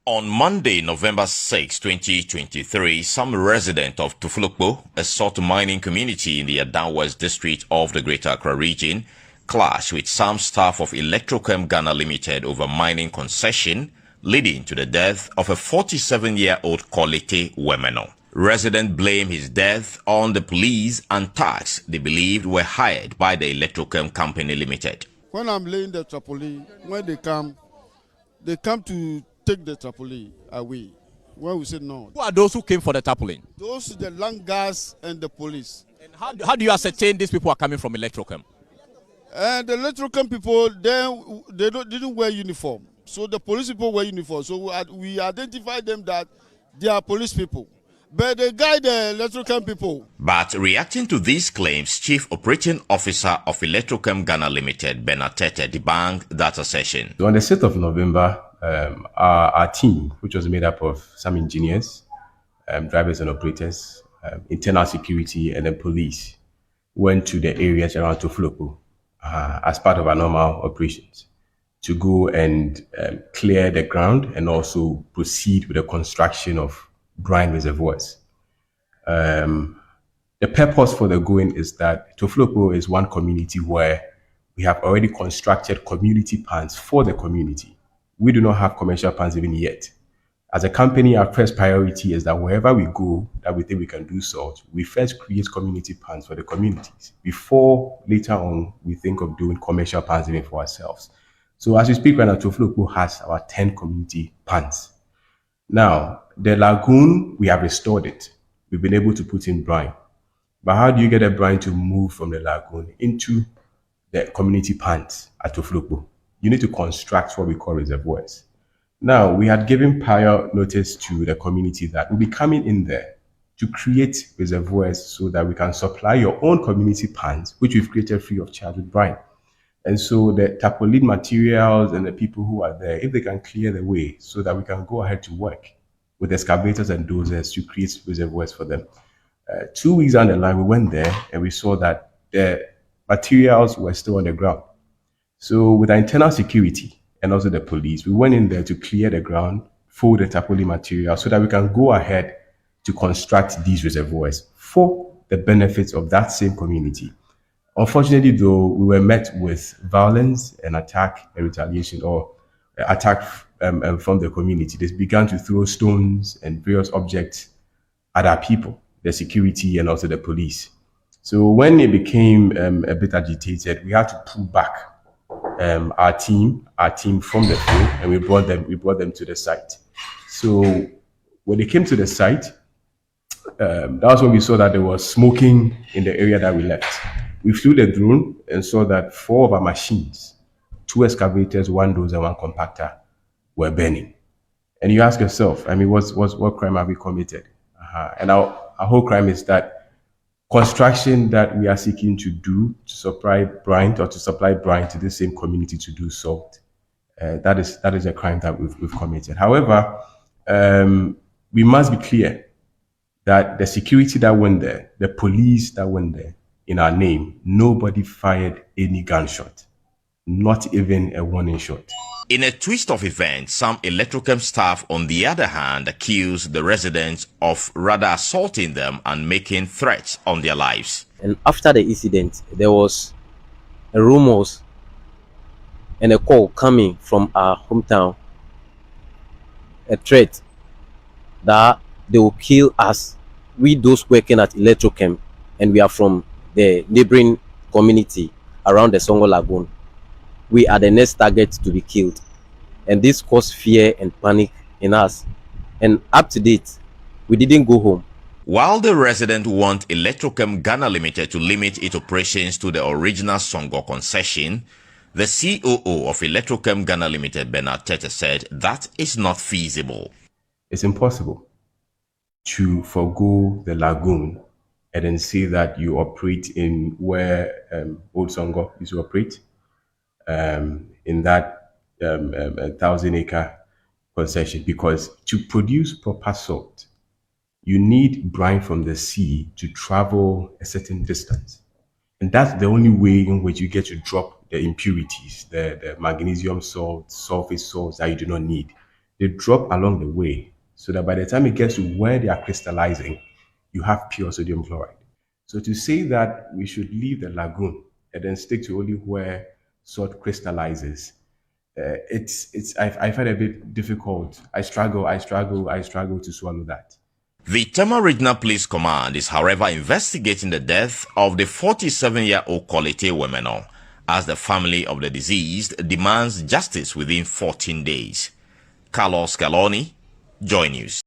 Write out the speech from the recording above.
On Monday, November 6, 2023, some resident of Tufulokpo, a salt mining community in the Adan-West district of the Greater Accra region, clashed with some staff of Electrochem Ghana Limited over mining concession, leading to the death of a 47-year-old Kolete Wemeno. Residents blame his death on the police and thugs they believed were hired by the Electrochem Company Limited. When I'm laying the trapoli, when they come to take the trapoli away. When we say no. Who are those who came for the tarpaulin? Those are the land guards and the police. And how do you ascertain these people are coming from Electrochem? And the Electrochem people, they didn't wear uniform. So the police people wear uniform. So we identified them that they are police people. But they guide the Electrochem people. But reacting to these claims, Chief Operating Officer of Electrochem Ghana Limited, Benatete, debunked that assertion. So on the 6th of November, our team, which was made up of some engineers, drivers and operators, internal security, and then police, went to the areas around Tufulokpo as part of our normal operations to go and clear the ground and also proceed with the construction of brine reservoirs. The purpose for the going is that Tufulokpo is one community where we have already constructed community ponds for the community. We do not have commercial ponds even yet. As a company, our first priority is that wherever we go that we think we can do salt, we first create community ponds for the communities before later on we think of doing commercial ponds even for ourselves. So as we speak right now, Tufulokpo has our 10 community ponds. Now, the lagoon, we have restored it. We've been able to put in brine. But how do you get a brine to move from the lagoon into the community ponds at Tufulokpo? You need to construct what we call reservoirs. Now, we had given prior notice to the community that we'll be coming in there to create reservoirs so that we can supply your own community ponds, which we've created free of charge with brine. And so the tarpaulin materials and the people who are there, if they can clear the way so that we can go ahead to work with excavators and dozers to create reservoirs for them. 2 weeks down the line, we went there and we saw that the materials were still on the ground. So with our internal security and also the police, we went in there to clear the ground, fold the tarpaulin material so that we can go ahead to construct these reservoirs for the benefits of that same community. Unfortunately, though, we were met with violence and attack and retaliation or attack from the community. They began to throw stones and various objects at our people, the security and also the police. So when it became a bit agitated, we had to pull back our team from the field, and we brought them to the site. So when they came to the site, that was when we saw that there was smoking in the area that we left. We flew the drone and saw that 4 of our machines, 2 excavators, 1 dozer, 1 compactor, were burning. And you ask yourself, I mean, what crime have we committed? And our whole crime is that construction that we are seeking to do to supply brine to the same community to do salt. That is a crime that we've committed. However, we must be clear that the security that went there, the police that went there in our name, nobody fired any gunshot, not even a warning shot. In a twist of events, some Electrochem staff, on the other hand, accused the residents of rather assaulting them and making threats on their lives. And after the incident, there was a rumors and a call coming from our hometown, a threat that they will kill us, we those working at Electrochem, and we are from the neighboring community around the Songor Lagoon. We are the next target to be killed. And this caused fear and panic in us. And up to date, we didn't go home. While the residents want Electrochem Ghana Limited to limit its operations to the original Songor concession, the COO of Electrochem Ghana Limited, Bernard Tete, said that is not feasible. It's impossible to forgo the lagoon and then say that you operate in where Old Songor used to operate, in that 1,000-acre concession, because to produce proper salt, you need brine from the sea to travel a certain distance. And that's the only way in which you get to drop the impurities, the magnesium salt, sulfate salts that you do not need. they drop along the way so that by the time it gets to where they are crystallizing, you have pure sodium chloride. So to say that we should leave the lagoon and then stick to only where salt crystallizes, I find it a bit difficult. I struggle to swallow that. The Tema Regional Police Command is, however, investigating the death of the 47-year-old Kolete Wemeno, as the family of the deceased demands justice within 14 days. Carlos Galoni, Joy News.